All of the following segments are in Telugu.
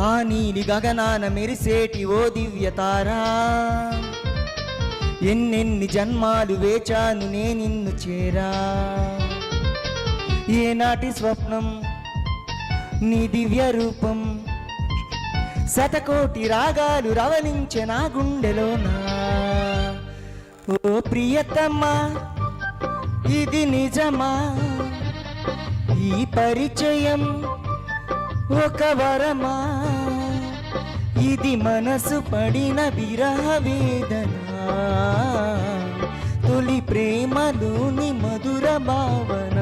ఆ నీలి గగనాన మెరిసేటి ఓ దివ్యతారా, ఎన్నెన్ని జన్మాలు వేచాను నే నిన్ను చేరా. ఏనాటి స్వప్నం నీ దివ్య రూపం, శతకోటి రాగాలు రవలించే నా గుండెలోనా. ఓ ప్రియతమ్మా ఇది నిజమా, ఈ పరిచయం ఒక వరమా, ఇది మనసు పడిన విరహ వేదన, తొలి ప్రేమలోని మధుర భావన.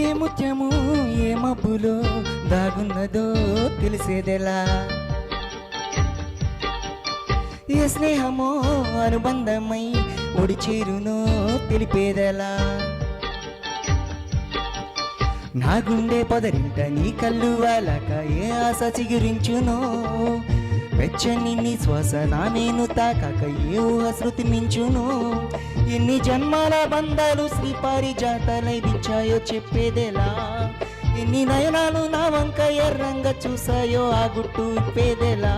ఏ ముత్యము ఏ మబ్బులో దాగున్నదో తెలిసేదెలా, ఏ స్నేహమో అనుబంధమై ఒడి చేరునో తెలిపేదెలా. నా గుండె పొదరింట నీ కళ్ళు వాలక ఏ ఆశ చిగురించునో, వెచ్చని నీ శ్వాస నా నేను తాకాక ఏ ఊహ శృతి మించును. ఎన్ని జన్మాల బంధాలు శ్రీ పారిజాతాలై విచ్చాయో చెప్పేదెలా, ఎన్ని నయనాలు నా వంక ఎర్రంగా చూసాయో ఆ గుట్టు ఇప్పేదెలా.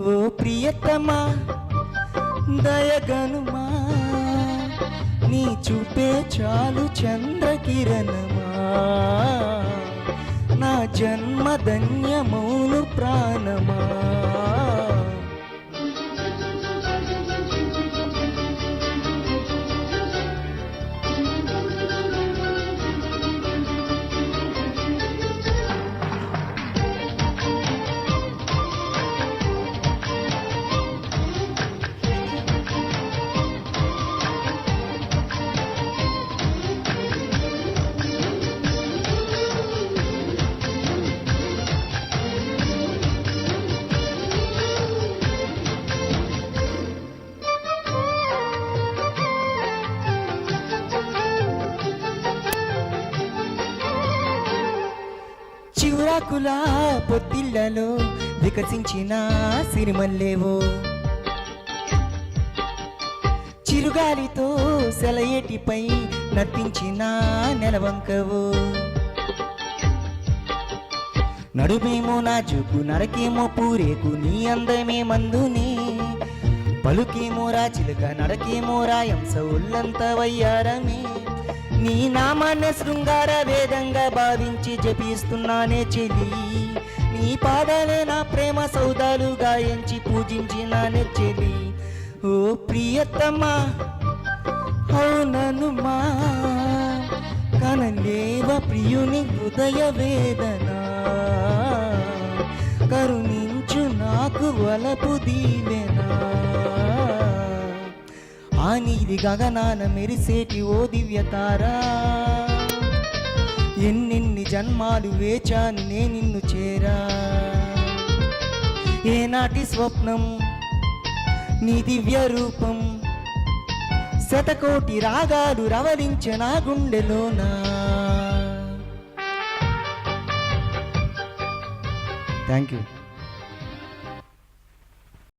ఓ ప్రియతమా దయగనుమా, నీ చూపే చాలు చంద్రకిరణమా, నా జన్మ ధన్యమౌను ప్రాణమా. చివురాకుల పొత్తిళ్లలో వికసించిన సిరిమల్లేవో, చిరుగాలితో సెలయేటిపై నర్తించిన నెలవంకవో. నడుమేమో నా చూపు నరకేమో పూరేకు నీ అందమే మందునే, పలుకేమో రాచిలుక నడకేమో రాయంస ఒళ్ళంత వయ్యారమే. నీ నామాన్నే శృంగార వేదంగా భావించి జపిస్తున్నానే చెలి, నీ పాదాలే నా ప్రేమ సౌదాలు గాయించి పూజించినానే చెలి. ఓ ప్రియతమా అవుననుమా, కనలేవ ప్రియుని హృదయ వేదన, కరుణించు నాకు వలపు దీవెనా. ఆ నీలి గగనాన మెరిసేటి ఓ దివ్యతారా, ఎన్నెన్ని జన్మాలు వేచాను నే నిన్ను చేరా. ఏనాటి స్వప్నం నీ దివ్య రూపం, శతకోటి రాగాలు రవలించే నా గుండెలోనా. Thank you.